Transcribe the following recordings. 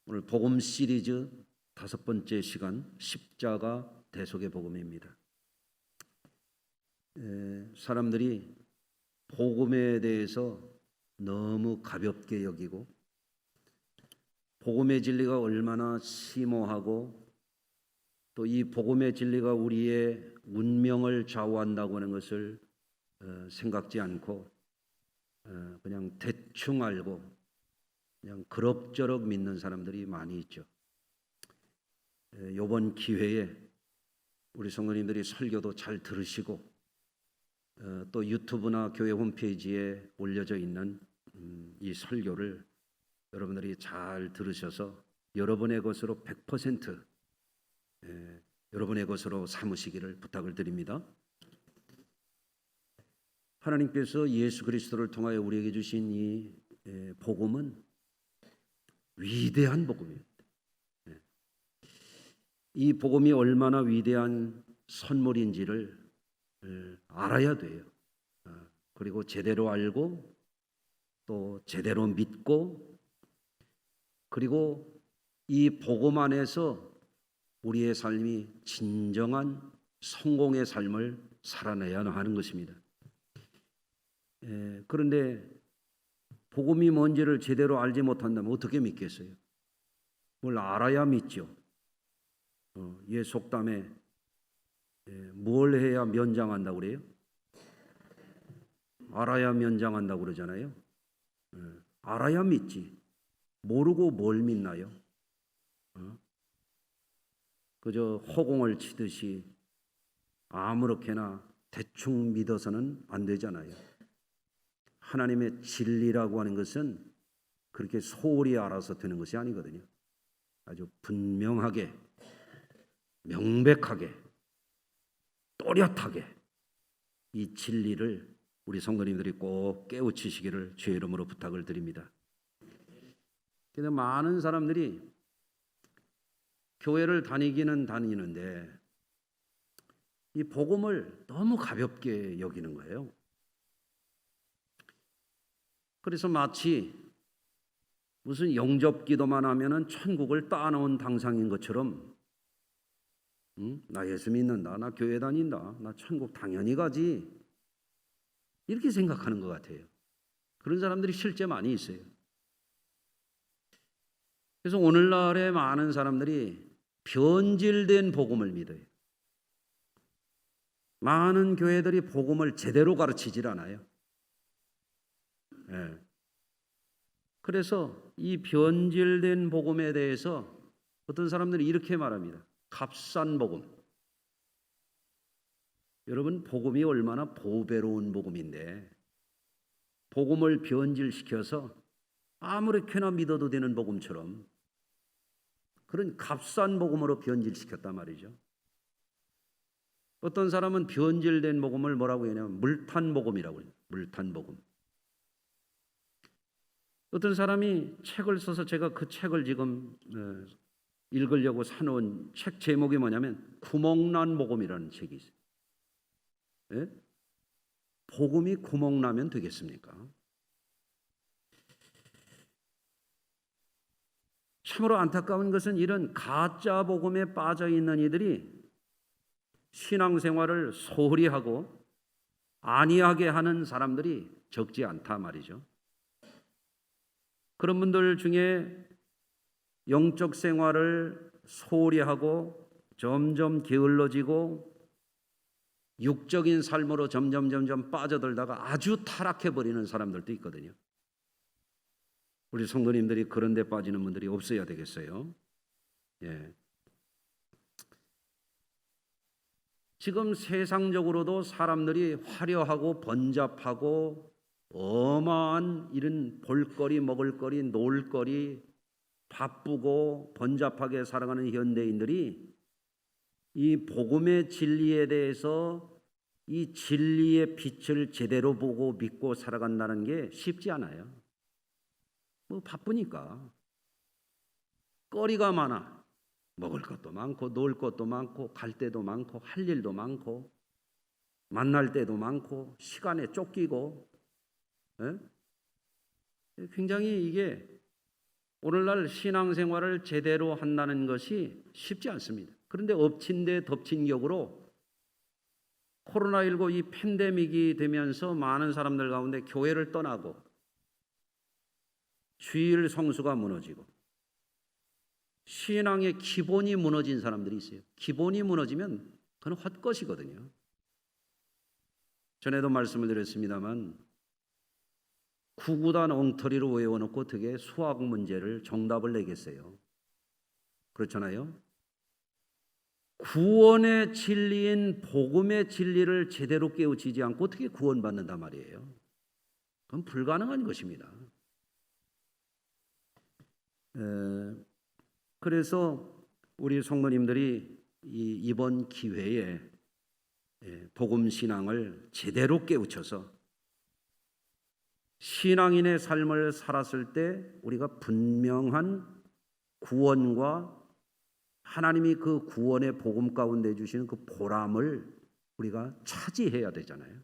오늘 복음 시리즈 5번째 시간 십자가 대속의 복음입니다. 사람들이 복음에 대해서 너무 가볍게 여기고 복음의 진리가 얼마나 심오하고 또 이 복음의 진리가 우리의 운명을 좌우한다고 하는 것을 생각지 않고 그냥 대충 알고 그냥 그럭저럭 믿는 사람들이 많이 있죠. 이번 기회에 우리 성도님들이 설교도 잘 들으시고 또 유튜브나 교회 홈페이지에 올려져 있는 이 설교를 여러분들이 잘 들으셔서 여러분의 것으로 100% 여러분의 것으로 삼으시기를 부탁을 드립니다. 하나님께서 예수 그리스도를 통하여 우리에게 주신 이 복음은 위대한 복음입니다. 이 복음이 얼마나 위대한 선물인지를 알아야 돼요. 그리고 제대로 알고 또 제대로 믿고 그리고 이 복음 안에서 우리의 삶이 진정한 성공의 삶을 살아내야 하는 것입니다. 그런데 복음이 뭔지를 제대로 알지 못한다면 어떻게 믿겠어요? 뭘 알아야 믿죠. 예 속담에 뭘 해야 면장한다고 그래요? 알아야 면장한다고 그러잖아요. 알아야 믿지. 모르고 뭘 믿나요? 그저 허공을 치듯이 아무렇게나 대충 믿어서는 안 되잖아요. 하나님의 진리라고 하는 것은 그렇게 소홀히 알아서 되는 것이 아니거든요. 아주 분명하게 명백하게 또렷하게 이 진리를 우리 성도님들이 꼭 깨우치시기를 주의 이름으로 부탁을 드립니다. 근데 많은 사람들이 교회를 다니기는 다니는데 이 복음을 너무 가볍게 여기는 거예요. 그래서 마치 무슨 영접 기도만 하면은 천국을 따놓은 당상인 것처럼 나 예수 믿는다, 나 교회 다닌다, 나 천국 당연히 가지 이렇게 생각하는 것 같아요. 그런 사람들이 실제 많이 있어요. 그래서 오늘날의 많은 사람들이 변질된 복음을 믿어요. 많은 교회들이 복음을 제대로 가르치질 않아요. 그래서 이 변질된 복음에 대해서 어떤 사람들이 이렇게 말합니다. 값싼 복음. 여러분 복음이 얼마나 보배로운 복음인데 복음을 변질시켜서 아무렇게나 믿어도 되는 복음처럼 그런 값싼 복음으로 변질시켰단 말이죠. 어떤 사람은 변질된 복음을 뭐라고 하냐면 물탄 복음이라고 해요. 물탄 복음. 어떤 사람이 책을 써서 제가 그 책을 지금 읽으려고 사놓은 책 제목이 뭐냐면 구멍난 복음이라는 책이 있어요. 예? 복음이 구멍나면 되겠습니까? 참으로 안타까운 것은 이런 가짜 복음에 빠져 있는 이들이 신앙생활을 소홀히 하고 안이하게 하는 사람들이 적지 않다 말이죠. 그런 분들 중에 영적 생활을 소홀히 하고 점점 게을러지고 육적인 삶으로 점점 빠져들다가 아주 타락해버리는 사람들도 있거든요. 우리 성도님들이 그런 데 빠지는 분들이 없어야 되겠어요. 지금 세상적으로도 사람들이 화려하고 번잡하고 어마한 이런 볼거리, 먹을거리, 놀거리 바쁘고 번잡하게 살아가는 현대인들이 이 복음의 진리에 대해서 이 진리의 빛을 제대로 보고 믿고 살아간다는 게 쉽지 않아요. 뭐 바쁘니까 거리가 많아. 먹을 것도 많고 놀 것도 많고 갈 데도 많고 할 일도 많고 만날 때도 많고 시간에 쫓기고 굉장히 이게 오늘날 신앙생활을 제대로 한다는 것이 쉽지 않습니다. 그런데 엎친 데 덮친 격으로 코로나19 이 팬데믹이 되면서 많은 사람들 가운데 교회를 떠나고 주일 성수가 무너지고 신앙의 기본이 무너진 사람들이 있어요. 기본이 무너지면 그건 헛것이거든요. 전에도 말씀을 드렸습니다만 구구단 엉터리로 외워놓고 어떻게 수학 문제를 정답을 내겠어요? 그렇잖아요. 구원의 진리인 복음의 진리를 제대로 깨우치지 않고 어떻게 구원받는단 말이에요? 그건 불가능한 것입니다. 그래서 우리 성도님들이 이번 기회에 복음 신앙을 제대로 깨우쳐서 신앙인의 삶을 살았을 때 우리가 분명한 구원과 하나님이 그 구원의 복음 가운데 주시는 그 보람을 우리가 차지해야 되잖아요.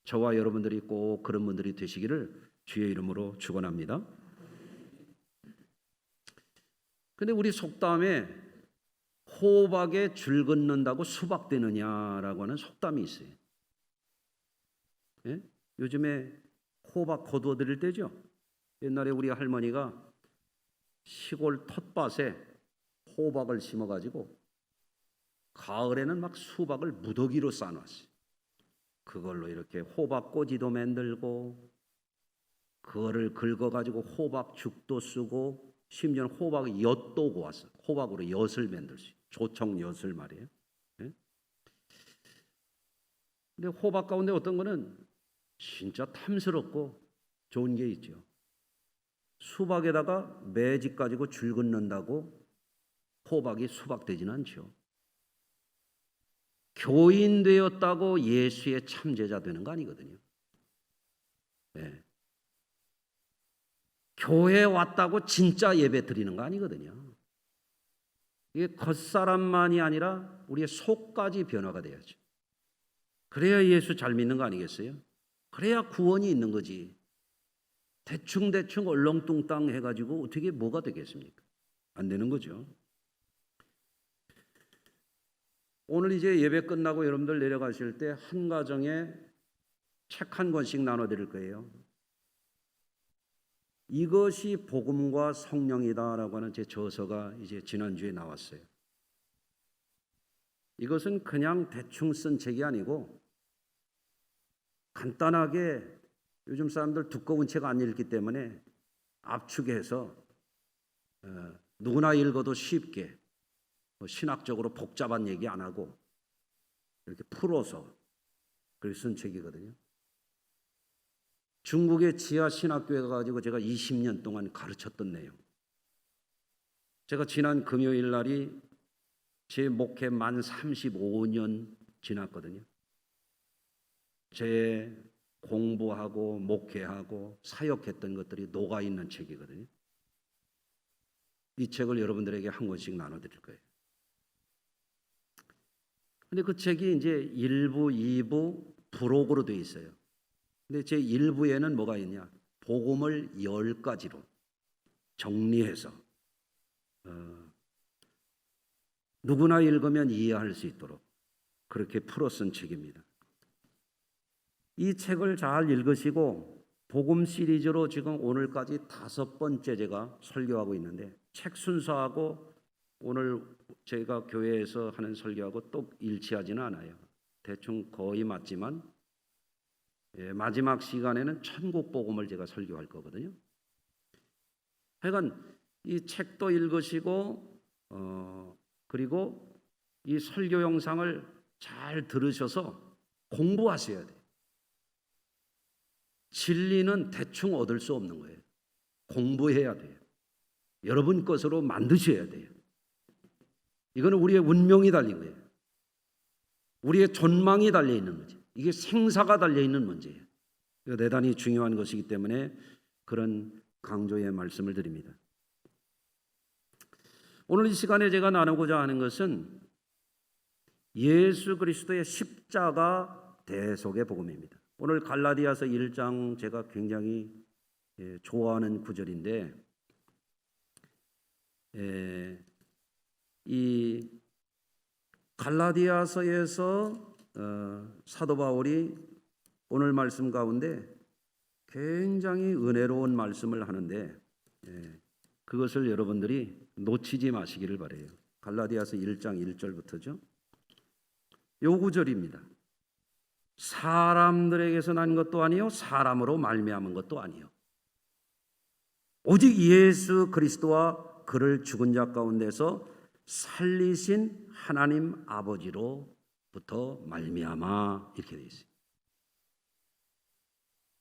저와 여러분들이 꼭 그런 분들이 되시기를 주의 이름으로 축원합니다. 근데 우리 속담에 호박에 줄 긋는다고 수박 되느냐라고 하는 속담이 있어요. 요즘에 호박 거두어 드릴 때죠. 옛날에 우리 할머니가 시골 텃밭에 호박을 심어가지고 가을에는 막 수박을 무더기로 싸놨어요. 그걸로 이렇게 호박꼬지도 만들고 그거를 긁어가지고 호박죽도 쓰고 심지어는 호박 엿도 고았어요. 호박으로 엿을 만들었어요. 조청 엿을 말이에요. 근데 호박 가운데 어떤 거는 진짜 탐스럽고 좋은 게 있죠. 수박에다가 매직 가지고 줄 긋는다고 호박이 수박 되지는 않죠. 교인 되었다고 예수의 참제자 되는 거 아니거든요. 교회 왔다고 진짜 예배 드리는 거 아니거든요. 이게 겉사람만이 아니라 우리의 속까지 변화가 돼야죠. 그래야 예수 잘 믿는 거 아니겠어요? 그래야 구원이 있는 거지. 대충대충 얼렁뚱땅 해가지고 어떻게 뭐가 되겠습니까? 안 되는 거죠. 오늘 이제 예배 끝나고 여러분들 내려가실 때 한 가정에 책 한 권씩 나눠드릴 거예요. 이것이 복음과 성령이다라고 하는 제 저서가 이제 지난주에 나왔어요. 이것은 그냥 대충 쓴 책이 아니고 간단하게 요즘 사람들 두꺼운 책 안 읽기 때문에 압축해서 누구나 읽어도 쉽게 신학적으로 복잡한 얘기 안 하고 이렇게 풀어서 그렇게 쓴 책이거든요. 중국의 지하 신학교에 가지고 제가 20년 동안 가르쳤던 내용. 제가 지난 금요일 날이 제 목회 만 35년 지났거든요. 제 공부하고 목회하고 사역했던 것들이 녹아있는 책이거든요. 이 책을 여러분들에게 한 권씩 나눠드릴 거예요. 근데 그 책이 이제 1부, 2부 부록으로 되어 있어요. 근데 제 1부에는 뭐가 있냐? 복음을 10가지로 정리해서 누구나 읽으면 이해할 수 있도록 그렇게 풀어 쓴 책입니다. 이 책을 잘 읽으시고 복음 시리즈로 지금 오늘까지 5번째 제가 설교하고 있는데 책 순서하고 오늘 제가 교회에서 하는 설교하고 또 일치하지는 않아요. 대충 거의 맞지만 마지막 시간에는 천국 복음을 제가 설교할 거거든요. 하여간 이 책도 읽으시고 그리고 이 설교 영상을 잘 들으셔서 공부하셔야 돼요. 진리는 대충 얻을 수 없는 거예요. 공부해야 돼요. 여러분 것으로 만드셔야 돼요. 이거는 우리의 운명이 달린 거예요. 우리의 존망이 달려있는 거지. 이게 생사가 달려있는 문제예요. 이거 대단히 중요한 것이기 때문에 그런 강조의 말씀을 드립니다. 오늘 이 시간에 제가 나누고자 하는 것은 예수 그리스도의 십자가 대속의 복음입니다. 오늘 갈라디아서 1장 제가 굉장히 좋아하는 구절인데, 이 갈라디아서에서 사도 바울이 오늘 말씀 가운데 굉장히 은혜로운 말씀을 하는데, 그것을 여러분들이 놓치지 마시기를 바라요. 갈라디아서 1장 1절부터죠. 요 구절입니다. 사람들에게서 난 것도 아니요 사람으로 말미암은 것도 아니요 오직 예수 그리스도와 그를 죽은 자 가운데서 살리신 하나님 아버지로부터 말미암아, 이렇게 되어 있어요.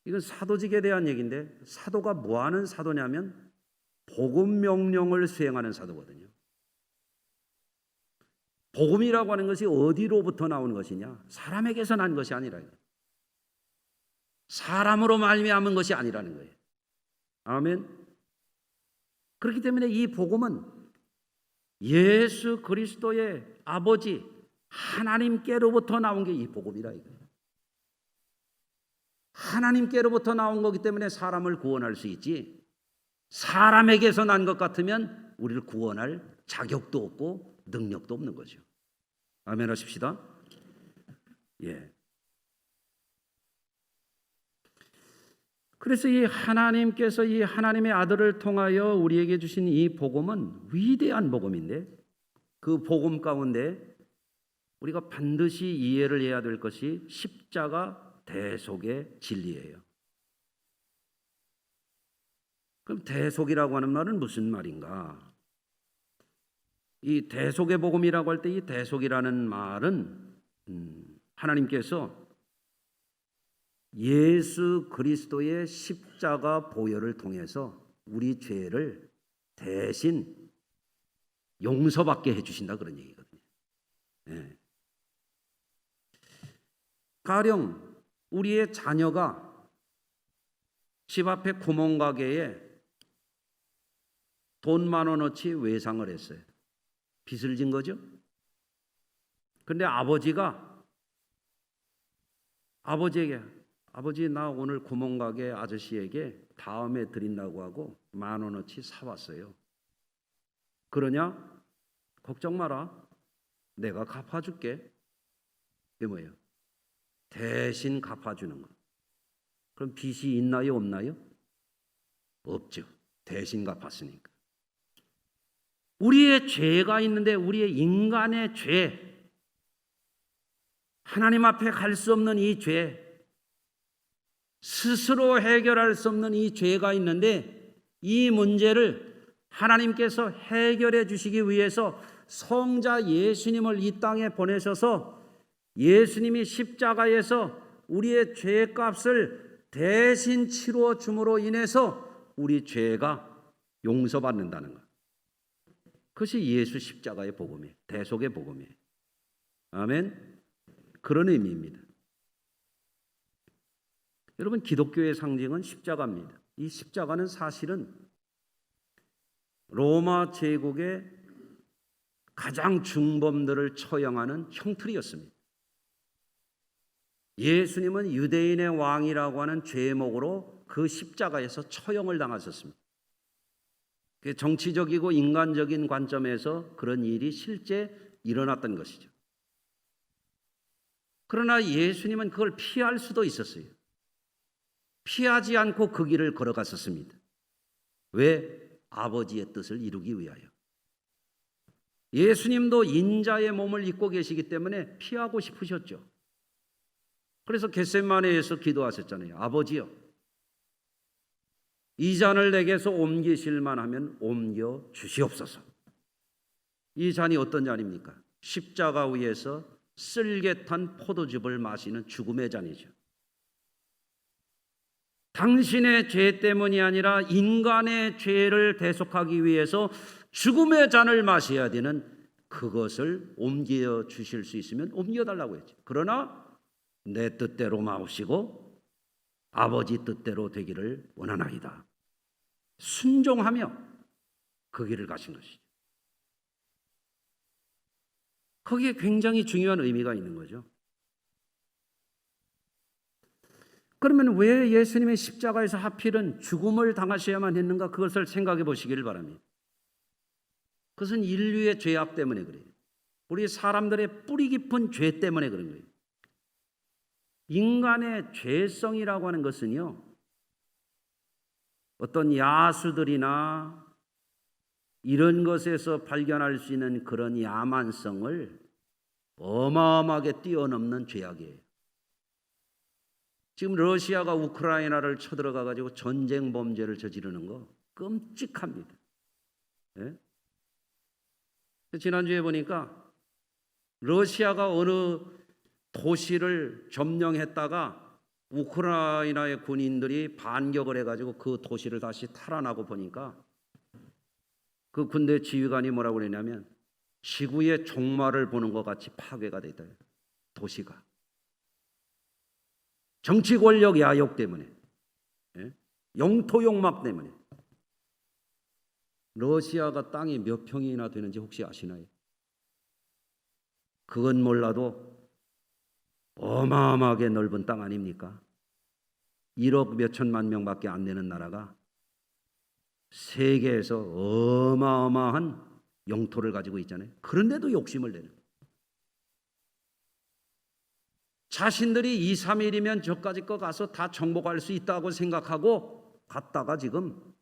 이건 사도직에 대한 얘기인데, 사도가 뭐 하는 사도냐면 복음 명령을 수행하는 사도거든요. 복음이라고 하는 것이 어디로부터 나오는 것이냐? 사람에게서 난 것이 아니라, 사람으로 말미암은 것이 아니라는 거예요. 아멘. 그렇기 때문에 이 복음은 예수 그리스도의 아버지 하나님께로부터 나온 게 이 복음이라 이거예요. 하나님께로부터 나온 거기 때문에 사람을 구원할 수 있지, 사람에게서 난 것 같으면 우리를 구원할 자격도 없고 능력도 없는 거죠. 아멘 하십시다. 예. 그래서 이 하나님께서 이 하나님의 아들을 통하여 우리에게 주신 이 복음은 위대한 복음인데, 그 복음 가운데 우리가 반드시 이해를 해야 될 것이 십자가 대속의 진리예요. 그럼 대속이라고 하는 말은 무슨 말인가? 이 대속의 복음이라고 할 때 이 대속이라는 말은 하나님께서 예수 그리스도의 십자가 보혈을 통해서 우리 죄를 대신 용서받게 해주신다, 그런 얘기거든요. 네. 가령 우리의 자녀가 집 앞에 구멍가게에 돈 10,000원어치 외상을 했어요. 빚을 진 거죠. 그런데 아버지에게, 아버지 나 오늘 구멍가게 아저씨에게 다음에 드린다고 하고 10,000원어치 사왔어요. 그러냐? 걱정 마라, 내가 갚아줄게. 이게 뭐예요? 대신 갚아주는 거. 그럼 빚이 있나요, 없나요? 없죠. 대신 갚았으니까. 우리의 죄가 있는데, 우리의 인간의 죄, 하나님 앞에 갈 수 없는 이 죄, 스스로 해결할 수 없는 이 죄가 있는데, 이 문제를 하나님께서 해결해 주시기 위해서 성자 예수님을 이 땅에 보내셔서 예수님이 십자가에서 우리의 죄값을 대신 치루어 줌으로 인해서 우리 죄가 용서받는다는 것. 그것이 예수 십자가의 복음이에요. 대속의 복음이에요. 아멘. 그런 의미입니다. 여러분, 기독교의 상징은 십자가입니다. 이 십자가는 사실은 로마 제국의 가장 중범들을 처형하는 형틀이었습니다. 예수님은 유대인의 왕이라고 하는 죄목으로 그 십자가에서 처형을 당하셨습니다. 정치적이고 인간적인 관점에서 그런 일이 실제 일어났던 것이죠. 그러나 예수님은 그걸 피할 수도 있었어요. 피하지 않고 그 길을 걸어갔었습니다. 왜? 아버지의 뜻을 이루기 위하여. 예수님도 인자의 몸을 입고 계시기 때문에 피하고 싶으셨죠. 그래서 겟세마네에서 기도하셨잖아요. 아버지여, 이 잔을 내게서 옮기실 만하면 옮겨 주시옵소서. 이 잔이 어떤 잔입니까? 십자가 위에서 쓸개탄 포도즙을 마시는 죽음의 잔이죠. 당신의 죄 때문이 아니라 인간의 죄를 대속하기 위해서 죽음의 잔을 마셔야 되는 그것을 옮겨 주실 수 있으면 옮겨달라고 했죠. 그러나 내 뜻대로 마옵시고 아버지 뜻대로 되기를 원하나이다. 순종하며 그 길을 가신 것이죠. 거기에 굉장히 중요한 의미가 있는 거죠. 그러면 왜 예수님의 십자가에서 하필은 죽음을 당하셔야만 했는가? 그것을 생각해 보시기를 바랍니다. 그것은 인류의 죄악 때문에 그래요. 우리 사람들의 뿌리 깊은 죄 때문에 그런 거예요. 인간의 죄성이라고 하는 것은요, 어떤 야수들이나 이런 것에서 발견할 수 있는 그런 야만성을 어마어마하게 뛰어넘는 죄악이에요. 지금 러시아가 우크라이나를 쳐들어가 가지고 전쟁 범죄를 저지르는 거 끔찍합니다. 예? 지난주에 보니까 러시아가 어느 도시를 점령했다가 우크라이나의 군인들이 반격을 해가지고 그 도시를 다시 탈환하고 보니까 그 군대 지휘관이 뭐라고 그러냐면 지구의 종말을 보는 것 같이 파괴가 됐다. 도시가. 정치 권력 야욕 때문에, 영토 욕망 때문에. 러시아가 땅이 몇 평이나 되는지 혹시 아시나요? 그건 몰라도 어마어마하게 넓은 땅 아닙니까? 1억 몇천만 명밖에 안 되는 나라가 세계에서 어마어마한 영토를 가지고 있잖아요. 그런데도 욕심을 내는 거예요. 자신들이 2, 3일이면 저까지 거 가서 다 정복할 수 있다고 생각하고 갔다가 지금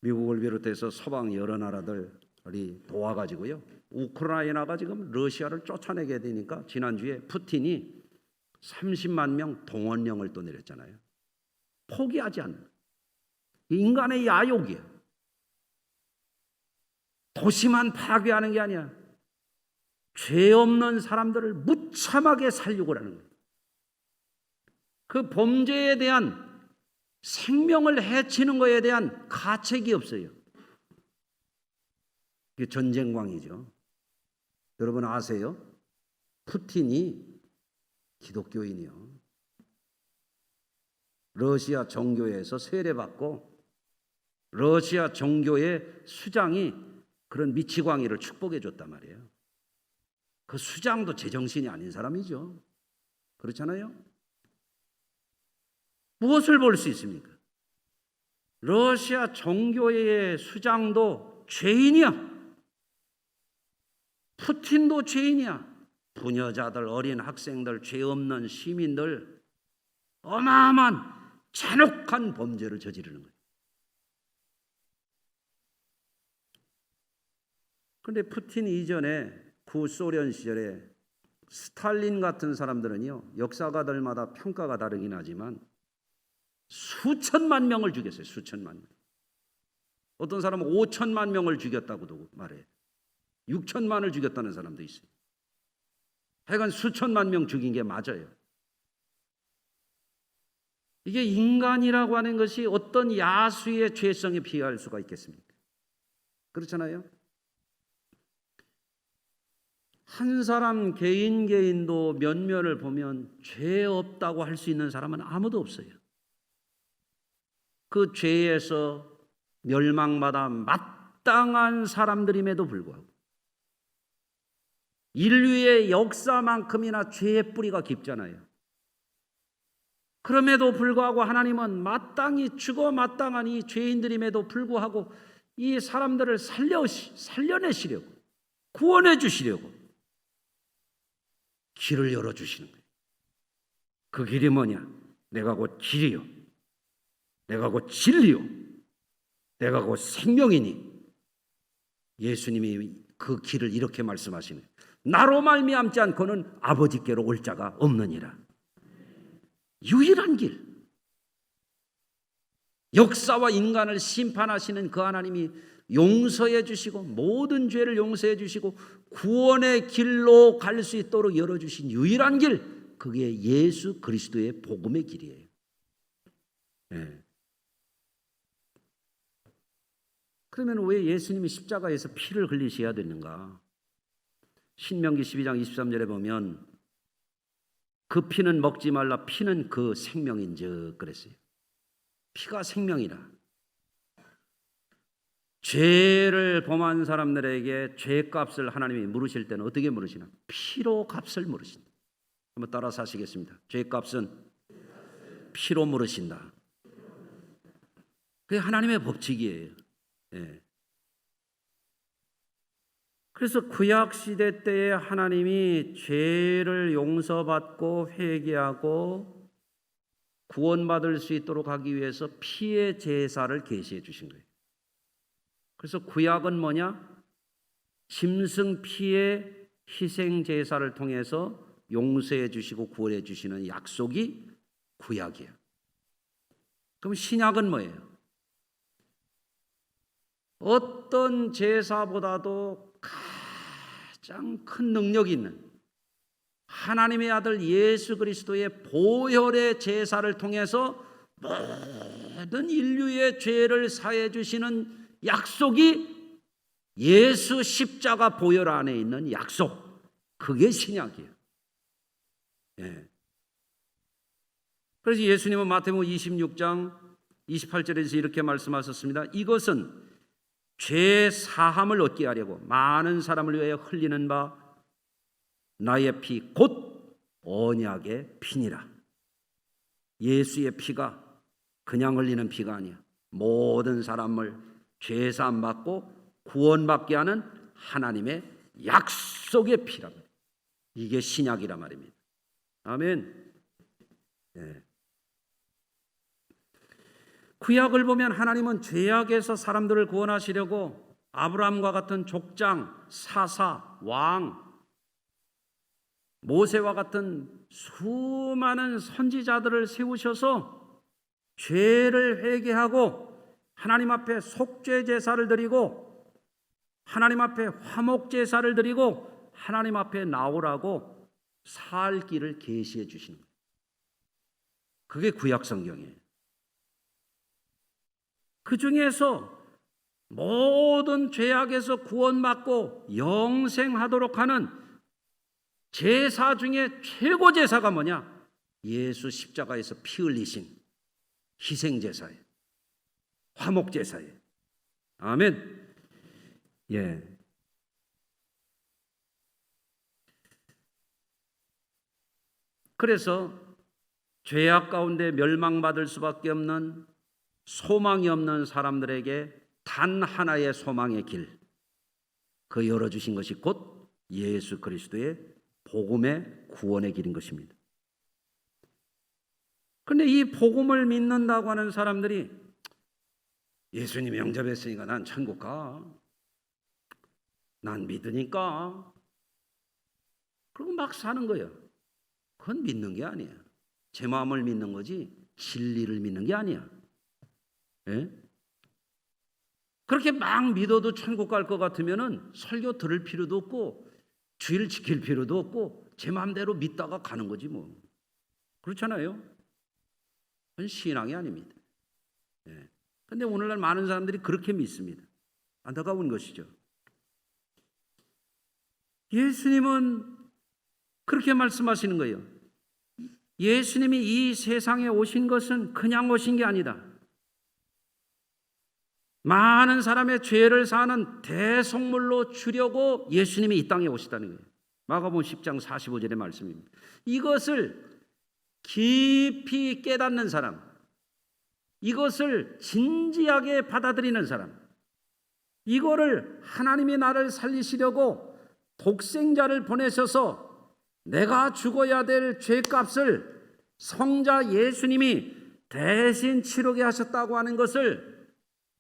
미국을 비롯해서 서방 여러 나라들이 도와가지고요, 우크라이나가 지금 러시아를 쫓아내게 되니까 지난주에 푸틴이 30만 명 동원령을 또 내렸잖아요. 포기하지 않는 인간의 야욕이에요. 도시만 파괴하는 게 아니야. 죄 없는 사람들을 무참하게 살려고 하는 거예요. 그 범죄에 대한 생명을 해치는 것에 대한 가책이 없어요. 이게 전쟁광이죠. 여러분 아세요? 푸틴이 기독교인이요. 러시아 정교회에서 세례받고 러시아 정교회 수장이 그런 미치광이를 축복해 줬단 말이에요. 그 수장도 제정신이 아닌 사람이죠. 그렇잖아요? 무엇을 볼 수 있습니까? 러시아 정교회의 수장도 죄인이야. 푸틴도 죄인이야. 부녀자들, 어린 학생들, 죄 없는 시민들 어마어마한 잔혹한 범죄를 저지르는 거예요. 그런데 푸틴 이전에 구소련 시절에 스탈린 같은 사람들은요, 역사가들마다 평가가 다르긴 하지만 수천만 명을 죽였어요. 수천만 명. 어떤 사람은 5천만 명을 죽였다고도 말해요. 6천만을 죽였다는 사람도 있어요. 하여간 수천만 명 죽인 게 맞아요. 이게 인간이라고 하는 것이 어떤 야수의 죄성에 비할 수가 있겠습니까? 그렇잖아요? 한 사람 개인도 면면을 보면 죄 없다고 할 수 있는 사람은 아무도 없어요. 그 죄에서 멸망받아 마땅한 사람들임에도 불구하고 인류의 역사만큼이나 죄의 뿌리가 깊잖아요. 그럼에도 불구하고 하나님은 마땅히 죽어 마땅한 이 죄인들임에도 불구하고 이 사람들을 살려내시려고, 구원해 주시려고 길을 열어주시는 거예요. 그 길이 뭐냐? 내가 곧 길이요, 내가 곧 진리요, 내가 곧 생명이니. 예수님이 그 길을 이렇게 말씀하시네. 나로 말미암지 않고는 아버지께로 올 자가 없느니라. 유일한 길. 역사와 인간을 심판하시는 그 하나님이 용서해 주시고 모든 죄를 용서해 주시고 구원의 길로 갈 수 있도록 열어주신 유일한 길, 그게 예수 그리스도의 복음의 길이에요. 네. 그러면 왜 예수님이 십자가에서 피를 흘리셔야 되는가? 신명기 12장 23절에 보면 그 피는 먹지 말라, 피는 그 생명인즉 그랬어요. 피가 생명이라. 죄를 범한 사람들에게 죄값을 하나님이 물으실 때는 어떻게 물으시나? 피로 값을 물으신다. 한번 따라서 하시겠습니다. 죄값은 피로 물으신다. 그게 하나님의 법칙이에요. 예. 그래서 구약 시대 때에 하나님이 죄를 용서받고 회개하고 구원받을 수 있도록 하기 위해서 피의 제사를 계시해 주신 거예요. 그래서 구약은 뭐냐? 짐승 피의 희생 제사를 통해서 용서해 주시고 구원해 주시는 약속이 구약이에요. 그럼 신약은 뭐예요? 어떤 제사보다도 가장 큰 능력이 있는 하나님의 아들 예수 그리스도의 보혈의 제사를 통해서 모든 인류의 죄를 사해 주시는 약속이 예수 십자가 보혈 안에 있는 약속, 그게 신약이에요. 예. 그래서 예수님은 마태복음 26장 28절에서 이렇게 말씀하셨습니다. 이것은 죄 사함을 얻게 하려고 많은 사람을 위하여 흘리는 바 나의 피 곧 언약의 피니라. 예수의 피가 그냥 흘리는 피가 아니야. 모든 사람을 죄 사함 받고 구원받게 하는 하나님의 약속의 피랍니다. 이게 신약이란 말입니다. 아멘. 네. 구약을 보면 하나님은 죄악에서 사람들을 구원하시려고 아브라함과 같은 족장, 사사, 왕, 모세와 같은 수많은 선지자들을 세우셔서 죄를 회개하고 하나님 앞에 속죄 제사를 드리고 하나님 앞에 화목 제사를 드리고 하나님 앞에 나오라고 살 길을 계시해 주시는 거예요. 그게 구약 성경이에요. 그 중에서 모든 죄악에서 구원받고 영생하도록 하는 제사 중에 최고 제사가 뭐냐? 예수 십자가에서 피 흘리신 희생 제사예요. 화목 제사예요. 아멘. 예. 그래서 죄악 가운데 멸망받을 수밖에 없는 소망이 없는 사람들에게 단 하나의 소망의 길, 그 열어주신 것이 곧 예수 그리스도의 복음의 구원의 길인 것입니다. 그런데 이 복음을 믿는다고 하는 사람들이 예수님이 영접했으니까 난 천국 가, 난 믿으니까, 그리고 막 사는 거예요. 그건 믿는 게 아니에요. 제 마음을 믿는 거지 진리를 믿는 게 아니야. 예? 그렇게 막 믿어도 천국 갈 것 같으면은 설교 들을 필요도 없고 주일 지킬 필요도 없고 제 마음대로 믿다가 가는 거지 뭐. 그렇잖아요. 그건 신앙이 아닙니다. 예. 근데 오늘날 많은 사람들이 그렇게 믿습니다. 안타까운 것이죠. 예수님은 그렇게 말씀하시는 거예요. 예수님이 이 세상에 오신 것은 그냥 오신 게 아니다. 많은 사람의 죄를 사하는 대속물로 주려고 예수님이 이 땅에 오시다는 거예요. 마가복음 10장 45절의 말씀입니다. 이것을 깊이 깨닫는 사람, 이것을 진지하게 받아들이는 사람, 이거를 하나님이 나를 살리시려고 독생자를 보내셔서 내가 죽어야 될 죄값을 성자 예수님이 대신 치르게 하셨다고 하는 것을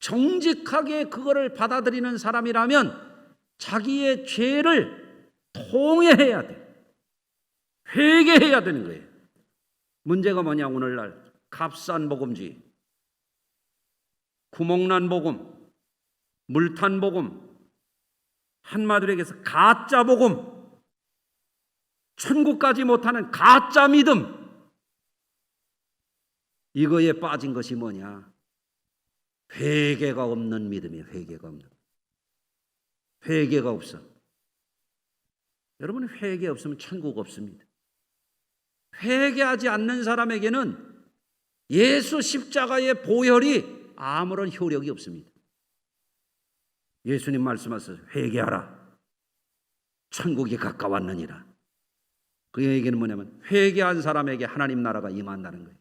정직하게 그거를 받아들이는 사람이라면 자기의 죄를 통회해야 돼. 회개해야 되는 거예요. 문제가 뭐냐? 오늘날 값싼 복음주의, 구멍난 복음, 물탄 복음, 한마디로 얘기해서 가짜 복음, 천국 가지 못하는 가짜 믿음, 이거에 빠진 것이 뭐냐? 회개가 없는 믿음이에요. 회개가 없는. 회개가 없어. 여러분, 회개 없으면 천국 없습니다. 회개하지 않는 사람에게는 예수 십자가의 보혈이 아무런 효력이 없습니다. 예수님 말씀하셔서 회개하라. 천국이 가까웠느니라. 그 얘기는 뭐냐면 회개한 사람에게 하나님 나라가 임한다는 거예요.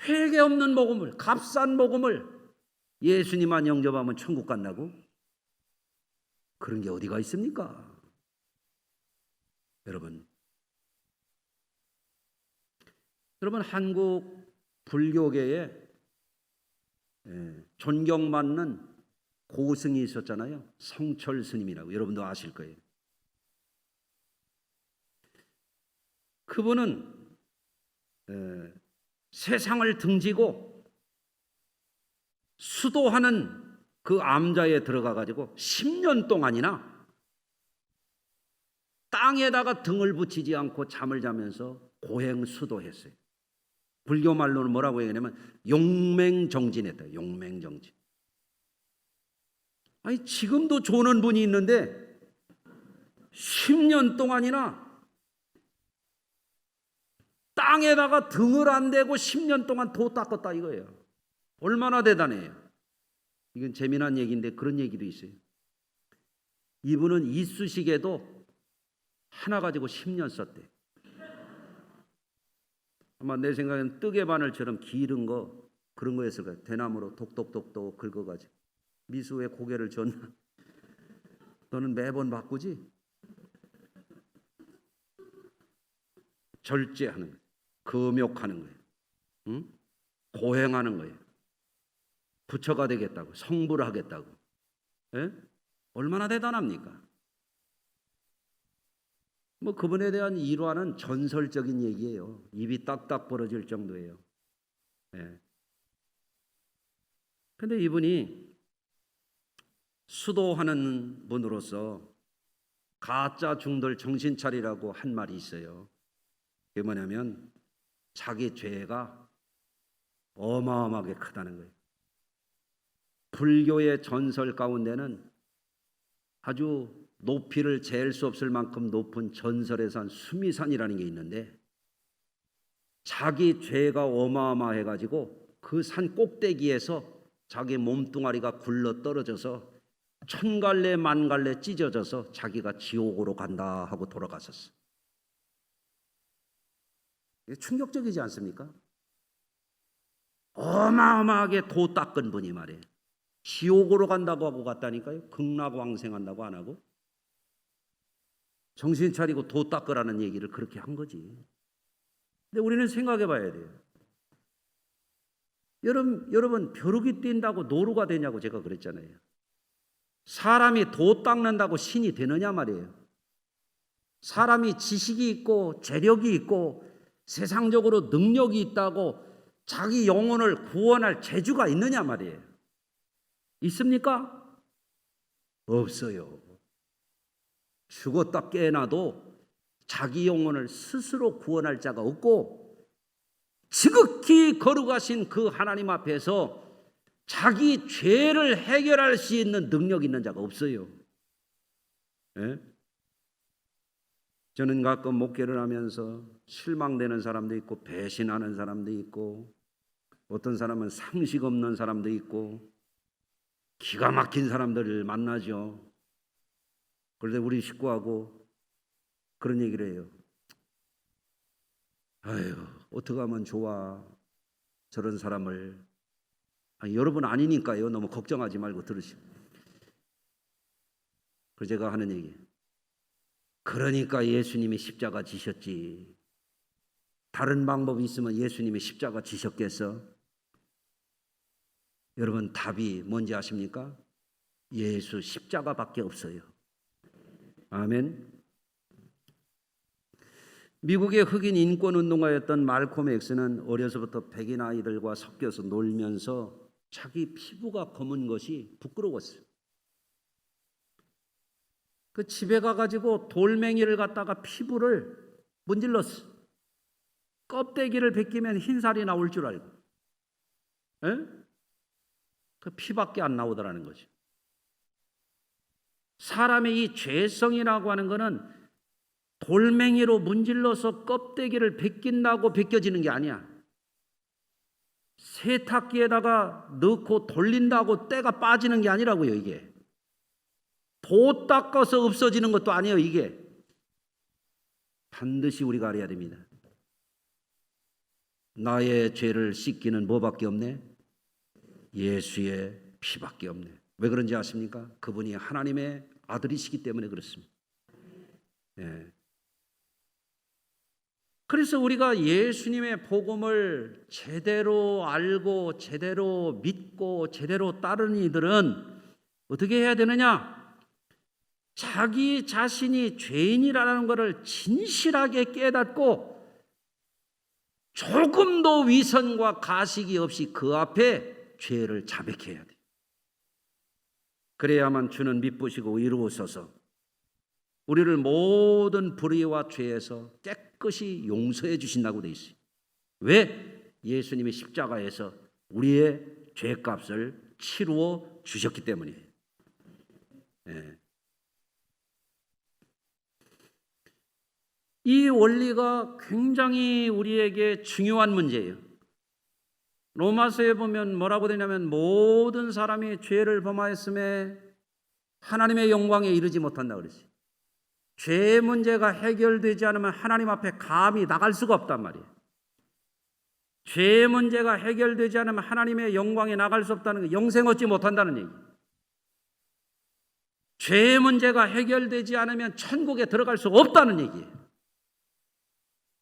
회개 없는 복음을, 값싼 복음을 예수님만 영접하면 천국 간다고? 그런 게 어디가 있습니까? 여러분 한국 불교계에 존경받는 고승이 있었잖아요. 성철 스님이라고. 여러분도 아실 거예요. 그분은 세상을 등지고 수도하는 그 암자에 들어가 가지고 10년 동안이나 땅에다가 등을 붙이지 않고 잠을 자면서 고행수도했어요. 불교 말로는 뭐라고 얘기하냐면 용맹정진했다. 용맹정진. 아니 지금도 조는 분이 있는데 10년 동안이나 땅에다가 등을 안 대고 10년 동안 도 닦았다 이거예요. 얼마나 대단해요. 이건 재미난 얘기인데 그런 얘기도 있어요. 이분은 이쑤시개도 하나 가지고 10년 썼대. 아마 내 생각에는 뜨개 바늘처럼 기른 거 그런 거였을 거예요. 대나무로 독독독독 긁어가지고. 미수의 고개를 줬나? 너는 매번 바꾸지? 절제하는 거예요. 금욕하는 거예요. 응? 고행하는 거예요. 부처가 되겠다고, 성불을 하겠다고. 예? 얼마나 대단합니까? 뭐 그분에 대한 일화는 전설적인 얘기예요. 입이 딱딱 벌어질 정도예요. 예. 근데 이분이 수도하는 분으로서 가짜 중들 정신 차리라고 한 말이 있어요. 그게 뭐냐면 자기 죄가 어마어마하게 크다는 거예요. 불교의 전설 가운데는 아주 높이를 잴 수 없을 만큼 높은 전설의 산 수미산이라는 게 있는데 자기 죄가 어마어마해가지고 그 산 꼭대기에서 자기 몸뚱아리가 굴러 떨어져서 천갈래 만갈래 찢어져서 자기가 지옥으로 간다 하고 돌아갔었어. 이게 충격적이지 않습니까? 어마어마하게 도 닦은 분이 말이에요. 지옥으로 간다고 하고 갔다니까요. 극락왕생한다고 안 하고 정신 차리고 도 닦으라는 얘기를 그렇게 한 거지. 근데 우리는 생각해 봐야 돼요. 여러분 벼룩이 뛴다고 노루가 되냐고 제가 그랬잖아요. 사람이 도 닦는다고 신이 되느냐 말이에요. 사람이 지식이 있고 재력이 있고 세상적으로 능력이 있다고 자기 영혼을 구원할 재주가 있느냐 말이에요. 있습니까? 없어요. 죽었다 깨어나도 자기 영혼을 스스로 구원할 자가 없고 지극히 거룩하신 그 하나님 앞에서 자기 죄를 해결할 수 있는 능력 있는 자가 없어요. 예? 저는 가끔 목회를 하면서 실망되는 사람도 있고 배신하는 사람도 있고 어떤 사람은 상식 없는 사람도 있고 기가 막힌 사람들을 만나죠. 그런데 우리 식구하고 그런 얘기를 해요. 아유, 어떻게 하면 좋아 저런 사람을. 아니, 여러분 아니니까요. 너무 걱정하지 말고 들으시고. 그래서 제가 하는 얘기, 그러니까 예수님이 십자가 지셨지. 다른 방법이 있으면 예수님이 십자가 지셨겠어? 여러분 답이 뭔지 아십니까? 예수 십자가밖에 없어요. 아멘. 미국의 흑인 인권운동가였던 말콤 엑스는 어려서부터 백인 아이들과 섞여서 놀면서 자기 피부가 검은 것이 부끄러웠어요. 그 집에 가가지고 돌멩이를 갖다가 피부를 문질렀어. 껍데기를 벗기면 흰살이 나올 줄 알고. 에? 그 피밖에 안 나오더라는 거죠. 사람의 이 죄성이라고 하는 거는 돌멩이로 문질러서 껍데기를 벗긴다고 벗겨지는 게 아니야. 세탁기에다가 넣고 돌린다고 때가 빠지는 게 아니라고요. 이게 도 닦아서 없어지는 것도 아니에요. 이게 반드시 우리가 알아야 됩니다. 나의 죄를 씻기는 뭐밖에 없네? 예수의 피밖에 없네. 왜 그런지 아십니까? 그분이 하나님의 아들이시기 때문에 그렇습니다. 예. 그래서 우리가 예수님의 복음을 제대로 알고 제대로 믿고 제대로 따르는 이들은 어떻게 해야 되느냐? 자기 자신이 죄인이라는 것을 진실하게 깨닫고 조금도 위선과 가식이 없이 그 앞에 죄를 자백해야 돼. 그래야만 주는 미쁘시고 의로우셔서 우리를 모든 불의와 죄에서 깨끗이 용서해 주신다고 돼 있어요. 왜? 예수님이 십자가에서 우리의 죄값을 치루어 주셨기 때문이에요. 예. 이 원리가 굉장히 우리에게 중요한 문제예요. 로마서에 보면 뭐라고 되냐면 모든 사람이 죄를 범하였음에 하나님의 영광에 이르지 못한다 그랬어요. 죄의 문제가 해결되지 않으면 하나님 앞에 감히 나갈 수가 없단 말이에요. 죄의 문제가 해결되지 않으면 하나님의 영광에 나갈 수 없다는 게 영생 얻지 못한다는 얘기예요. 죄의 문제가 해결되지 않으면 천국에 들어갈 수 없다는 얘기예요.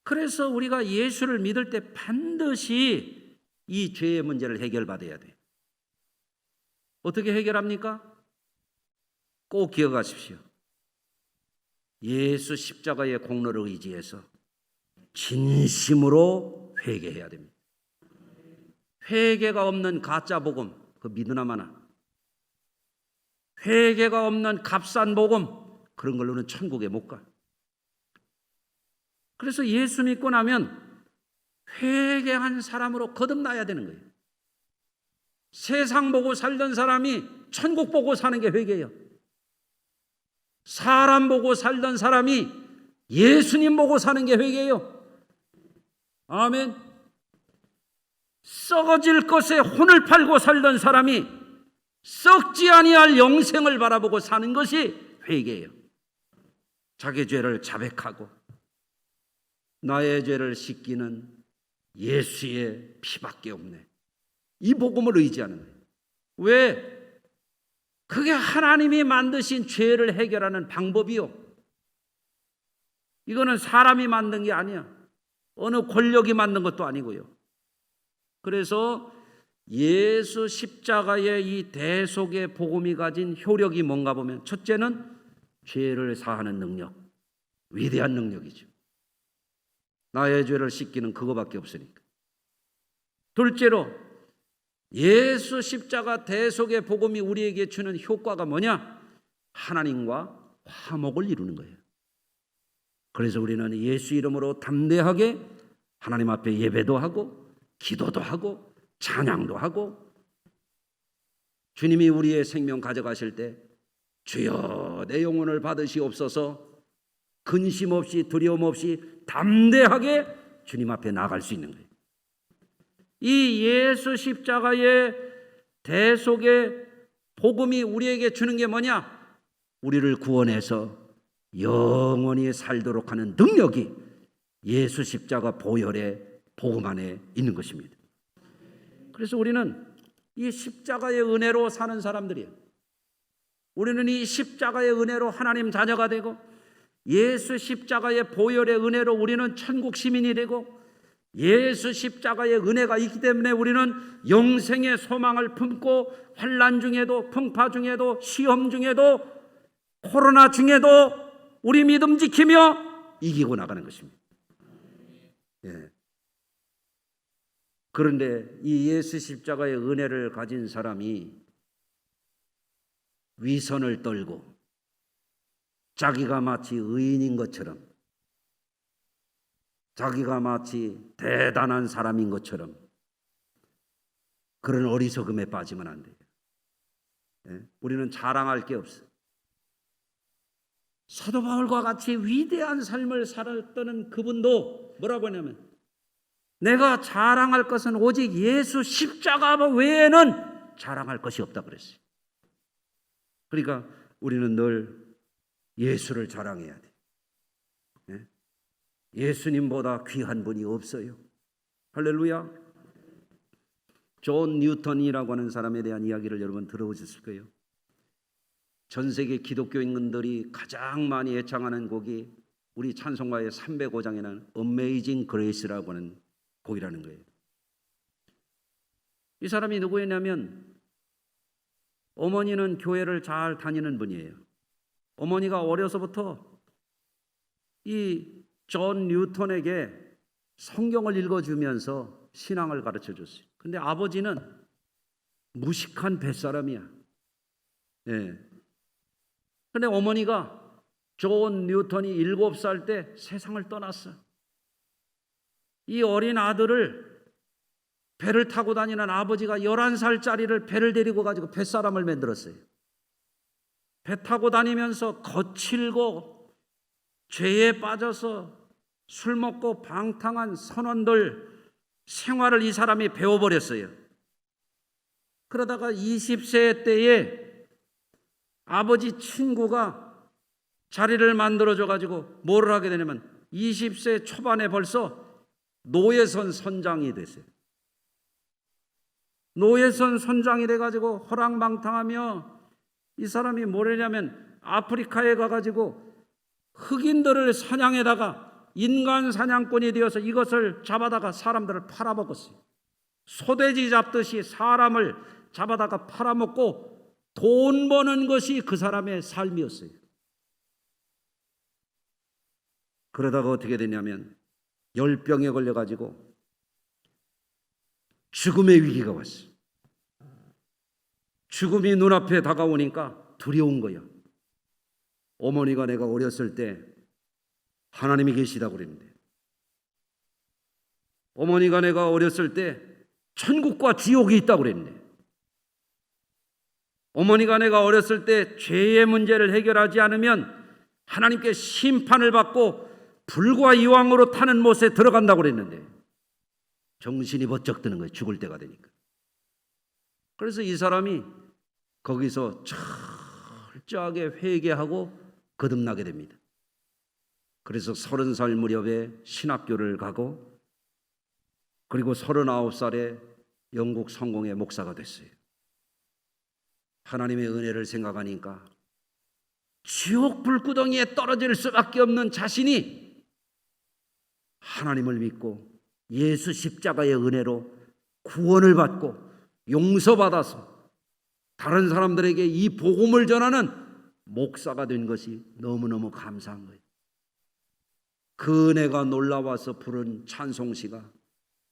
그래서 우리가 예수를 믿을 때 반드시 이 죄의 문제를 해결받아야 돼요. 어떻게 해결합니까? 꼭 기억하십시오. 예수 십자가의 공로를 의지해서 진심으로 회개해야 됩니다. 회개가 없는 가짜 복음, 그 믿으나 마나. 회개가 없는 값싼 복음, 그런 걸로는 천국에 못 가. 그래서 예수 믿고 나면 회개한 사람으로 거듭나야 되는 거예요. 세상 보고 살던 사람이 천국 보고 사는 게 회개예요. 사람 보고 살던 사람이 예수님 보고 사는 게 회개예요. 아멘. 썩어질 것에 혼을 팔고 살던 사람이 썩지 아니할 영생을 바라보고 사는 것이 회개예요. 자기 죄를 자백하고 나의 죄를 씻기는 예수의 피밖에 없네. 이 복음을 의지하는 거예요. 왜? 그게 하나님이 만드신 죄를 해결하는 방법이요. 이거는 사람이 만든 게 아니야. 어느 권력이 만든 것도 아니고요. 그래서 예수 십자가의 이 대속의 복음이 가진 효력이 뭔가 보면 첫째는 죄를 사하는 능력, 위대한 능력이죠. 나의 죄를 씻기는 그거밖에 없으니까. 둘째로 예수 십자가 대속의 복음이 우리에게 주는 효과가 뭐냐? 하나님과 화목을 이루는 거예요. 그래서 우리는 예수 이름으로 담대하게 하나님 앞에 예배도 하고 기도도 하고 찬양도 하고, 주님이 우리의 생명 가져가실 때 주여 내 영혼을 받으시옵소서 근심 없이 두려움 없이 담대하게 주님 앞에 나갈 수 있는 거예요. 이 예수 십자가의 대속의 복음이 우리에게 주는 게 뭐냐? 우리를 구원해서 영원히 살도록 하는 능력이 예수 십자가 보혈의 복음 안에 있는 것입니다. 그래서 우리는 이 십자가의 은혜로 사는 사람들이에요. 우리는 이 십자가의 은혜로 하나님 자녀가 되고 예수 십자가의 보혈의 은혜로 우리는 천국 시민이 되고 예수 십자가의 은혜가 있기 때문에 우리는 영생의 소망을 품고 환난 중에도 풍파 중에도 시험 중에도 코로나 중에도 우리 믿음 지키며 이기고 나가는 것입니다. 예. 그런데 이 예수 십자가의 은혜를 가진 사람이 위선을 떨고 자기가 마치 의인인 것처럼, 자기가 마치 대단한 사람인 것처럼 그런 어리석음에 빠지면 안 돼요. 예? 우리는 자랑할 게 없어요. 사도 바울과 같이 위대한 삶을 살았던 그분도 뭐라고 하냐면 내가 자랑할 것은 오직 예수 십자가 외에는 자랑할 것이 없다 그랬어요. 그러니까 우리는 늘 예수를 자랑해야 돼. 예? 예수님보다 귀한 분이 없어요. 할렐루야. 존 뉴턴이라고 하는 사람에 대한 이야기를 여러분 들어보셨을 거예요. 전 세계 기독교인들이 가장 많이 애창하는 곡이 우리 찬송가의 305장에는 Amazing Grace라고 하는 곡이라는 거예요. 이 사람이 누구였냐면 어머니는 교회를 잘 다니는 분이에요. 어머니가 어려서부터 이 존 뉴턴에게 성경을 읽어주면서 신앙을 가르쳐줬어요. 근데 아버지는 무식한 뱃사람이야. 예. 근데 어머니가 존 뉴턴이 7살 때 세상을 떠났어. 이 어린 아들을 배를 타고 다니는 아버지가 11살짜리를 배를 데리고 가지고 뱃사람을 만들었어요. 배 타고 다니면서 거칠고 죄에 빠져서 술 먹고 방탕한 선원들 생활을 이 사람이 배워버렸어요. 그러다가 20세 때에 아버지 친구가 자리를 만들어줘 가지고 뭐를 하게 되냐면 20세 초반에 벌써 노예선 선장이 됐어요. 노예선 선장이 돼가지고 허랑방탕하며 이 사람이 뭐냐면 아프리카에 가가지고 흑인들을 사냥에다가 인간 사냥꾼이 되어서 이것을 잡아다가 사람들을 팔아먹었어요. 소돼지 잡듯이 사람을 잡아다가 팔아먹고 돈 버는 것이 그 사람의 삶이었어요. 그러다가 어떻게 되냐면 열병에 걸려가지고 죽음의 위기가 왔어요. 죽음이 눈앞에 다가오니까 두려운 거야. 어머니가 내가 어렸을 때 하나님이 계시다고 그랬는데, 어머니가 내가 어렸을 때 천국과 지옥이 있다고 그랬는데, 어머니가 내가 어렸을 때 죄의 문제를 해결하지 않으면 하나님께 심판을 받고 불과 이왕으로 타는 못에 들어간다고 그랬는데 정신이 번쩍 드는 거예요. 죽을 때가 되니까. 그래서 이 사람이 거기서 철저하게 회개하고 거듭나게 됩니다. 그래서 30살 무렵에 신학교를 가고 그리고 39살에 영국 성공의 목사가 됐어요. 하나님의 은혜를 생각하니까 지옥 불구덩이에 떨어질 수밖에 없는 자신이 하나님을 믿고 예수 십자가의 은혜로 구원을 받고 용서받아서 다른 사람들에게 이 복음을 전하는 목사가 된 것이 너무너무 감사한 거예요. 그 은혜가 놀라워서 부른 찬송시가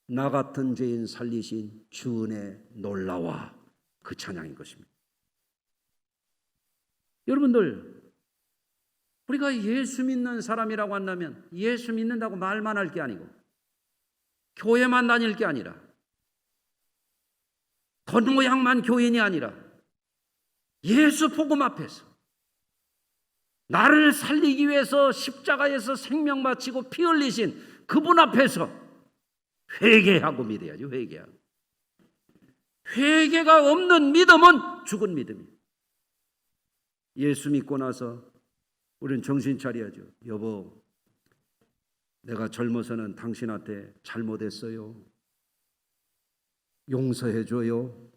나 같은 죄인 살리신 주 은혜 놀라와, 그 찬양인 것입니다. 여러분들, 우리가 예수 믿는 사람이라고 한다면 예수 믿는다고 말만 할 게 아니고 교회만 다닐 게 아니라 겉모양만 교인이 아니라 예수 복음 앞에서 나를 살리기 위해서 십자가에서 생명 바치고 피 흘리신 그분 앞에서 회개하고 믿어야죠. 회개하고. 회개가 없는 믿음은 죽은 믿음이에요. 예수 믿고 나서 우리는 정신 차려야죠. 여보, 내가 젊어서는 당신한테 잘못했어요. 용서해줘요.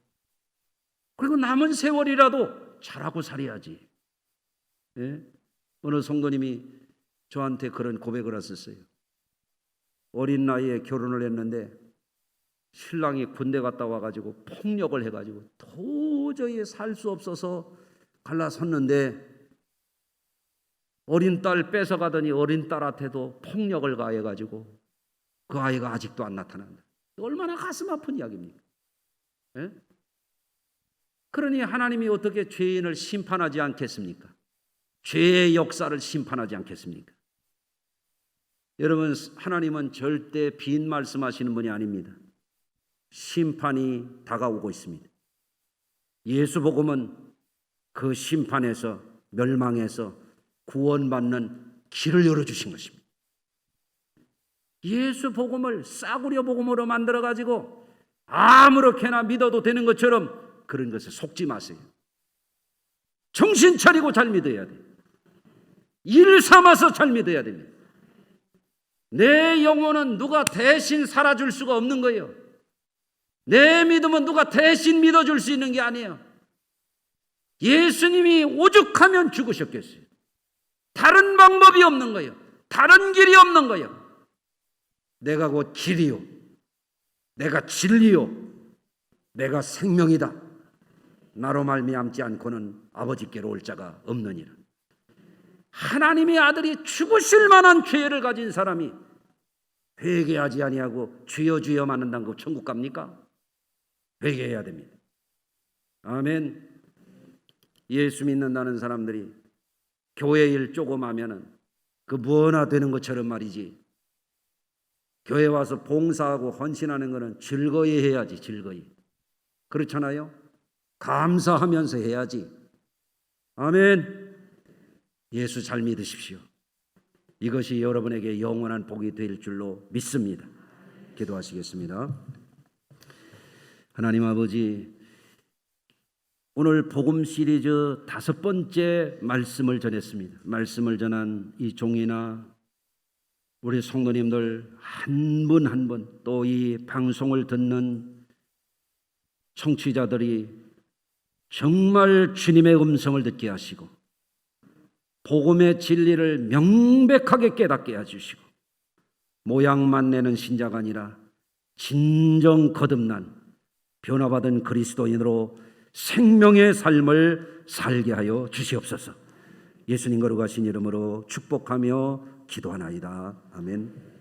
그리고 남은 세월이라도 잘하고 살아야지. 예? 어느 성도님이 저한테 그런 고백을 하셨어요. 어린 나이에 결혼을 했는데 신랑이 군대 갔다 와가지고 폭력을 해가지고 도저히 살 수 없어서 갈라섰는데 어린 딸 뺏어가더니 어린 딸한테도 폭력을 가해가지고 그 아이가 아직도 안 나타난다. 얼마나 가슴 아픈 이야기입니까? 예? 그러니 하나님이 어떻게 죄인을 심판하지 않겠습니까? 죄의 역사를 심판하지 않겠습니까? 여러분, 하나님은 절대 빈 말씀하시는 분이 아닙니다. 심판이 다가오고 있습니다. 예수 복음은 그 심판에서 멸망해서 구원받는 길을 열어주신 것입니다. 예수 복음을 싸구려 복음으로 만들어가지고 아무렇게나 믿어도 되는 것처럼 그런 것에 속지 마세요. 정신 차리고 잘 믿어야 돼요. 일 삼아서 잘 믿어야 됩니다. 내 영혼은 누가 대신 살아줄 수가 없는 거예요. 내 믿음은 누가 대신 믿어줄 수 있는 게 아니에요. 예수님이 오죽하면 죽으셨겠어요. 다른 방법이 없는 거예요. 다른 길이 없는 거예요. 내가 곧 길이요, 내가 진리요, 내가 생명이다. 나로 말미암지 않고는 아버지께로 올 자가 없느니라. 하나님의 아들이 죽으실 만한 죄를 가진 사람이 회개하지 아니하고 주여 주여만 한다고 천국 갑니까? 회개해야 됩니다. 아멘. 예수 믿는다는 사람들이 교회 일 조금 하면은 그 무엇나 되는 것처럼 말이지, 교회 와서 봉사하고 헌신하는 것은 즐거이 해야지. 즐거이. 그렇잖아요. 감사하면서 해야지. 아멘. 예수 잘 믿으십시오. 이것이 여러분에게 영원한 복이 될 줄로 믿습니다. 기도하시겠습니다. 하나님 아버지, 오늘 복음 시리즈 5번째 말씀을 전했습니다. 말씀을 전한 이 종이나 우리 성도님들 한 분 한 분, 또 이 방송을 듣는 청취자들이 정말 주님의 음성을 듣게 하시고 복음의 진리를 명백하게 깨닫게 해주시고 모양만 내는 신자가 아니라 진정 거듭난 변화받은 그리스도인으로 생명의 삶을 살게 하여 주시옵소서. 예수님 거룩하신 이름으로 축복하며 기도하나이다. 아멘.